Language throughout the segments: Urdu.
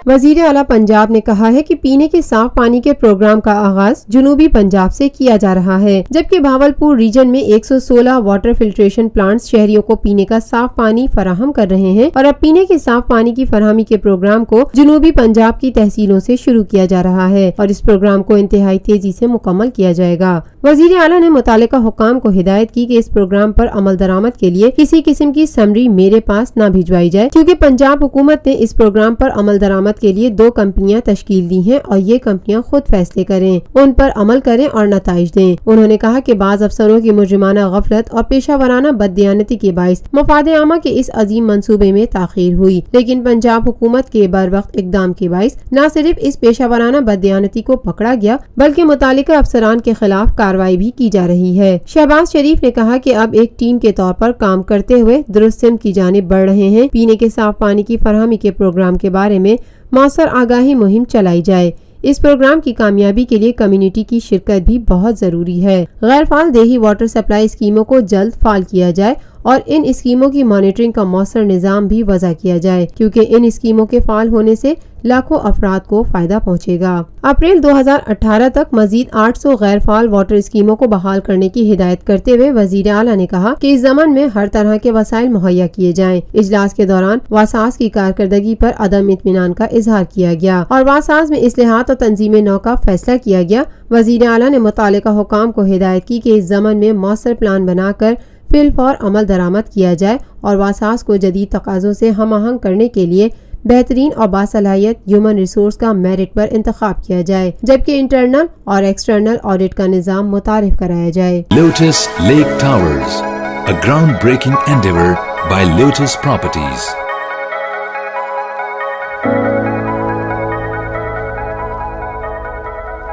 وزیر اعلیٰ پنجاب نے کہا ہے کہ پینے کے صاف پانی کے پروگرام کا آغاز جنوبی پنجاب سے کیا جا رہا ہے، جبکہ بھاولپور ریجن میں 116 واٹر فلٹریشن پلانٹس شہریوں کو پینے کا صاف پانی فراہم کر رہے ہیں، اور اب پینے کے صاف پانی کی فراہمی کے پروگرام کو جنوبی پنجاب کی تحصیلوں سے شروع کیا جا رہا ہے اور اس پروگرام کو انتہائی تیزی سے مکمل کیا جائے گا۔ وزیر اعلیٰ نے متعلقہ حکام کو ہدایت کی کہ اس پروگرام پر عمل درآمد کے لیے کسی قسم کی سمری میرے پاس نہ بھجوائی جائے، کیونکہ پنجاب حکومت نے اس پروگرام پر عمل درآمد کے لیے 2 کمپنیاں تشکیل دی ہیں اور یہ کمپنیاں خود فیصلے کریں، ان پر عمل کریں اور نتائج دیں۔ انہوں نے کہا کہ بعض افسروں کی مجرمانہ غفلت اور پیشہ ورانہ بددیانتی کے باعث مفاد عامہ کے اس عظیم منصوبے میں تاخیر ہوئی، لیکن پنجاب حکومت کے بروقت اقدام کے باعث نہ صرف اس پیشہ ورانہ بددیانتی کو پکڑا گیا بلکہ متعلقہ افسران کے خلاف کارروائی بھی کی جا رہی ہے۔ شہباز شریف نے کہا کہ اب ایک ٹیم کے طور پر کام کرتے ہوئے درست سمت کی جانب بڑھ رہے ہیں، پینے کے صاف پانی کی فراہمی کے پروگرام کے بارے میں مؤثر آگاہی مہم چلائی جائے۔ اس پروگرام کی کامیابی کے لیے کمیونٹی کی شرکت بھی بہت ضروری ہے۔ غیر فعال دیہی واٹر سپلائی اسکیموں کو جلد فعال کیا جائے اور ان اسکیموں کی مانیٹرنگ کا مؤثر نظام بھی وضع کیا جائے، کیونکہ ان اسکیموں کے فعال ہونے سے لاکھوں افراد کو فائدہ پہنچے گا۔ اپریل 2018 تک مزید 800 غیر فعال واٹر اسکیموں کو بحال کرنے کی ہدایت کرتے ہوئے وزیر اعلیٰ نے کہا کہ اس ضمن میں ہر طرح کے وسائل مہیا کیے جائیں۔ اجلاس کے دوران واساس کی کارکردگی پر عدم اطمینان کا اظہار کیا گیا اور واساس میں اصلاحات اور تنظیم نو کا فیصلہ کیا گیا۔ وزیر اعلیٰ نے متعلقہ حکام کو ہدایت کی کہ اس ضمن میں مؤثر پلان بنا کر فی الفور عمل درآمد کیا جائے اور واساس کو جدید تقاضوں سے ہم آہنگ کرنے کے لیے بہترین اور باصلاحیت ہیومن ریسورس کا میرٹ پر انتخاب کیا جائے، جبکہ انٹرنل اور ایکسٹرنل آڈٹ کا نظام متعارف کرایا جائے۔ Lotus lake towers, a groundbreaking endeavor by Lotus Properties۔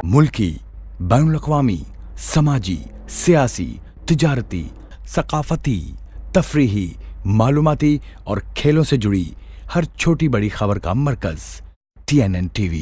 ملکی، بین الاقوامی، سماجی، سیاسی، تجارتی، ثقافتی، تفریحی، معلوماتی اور کھیلوں سے جڑی ہر چھوٹی بڑی خبر کا مرکز TNN TV۔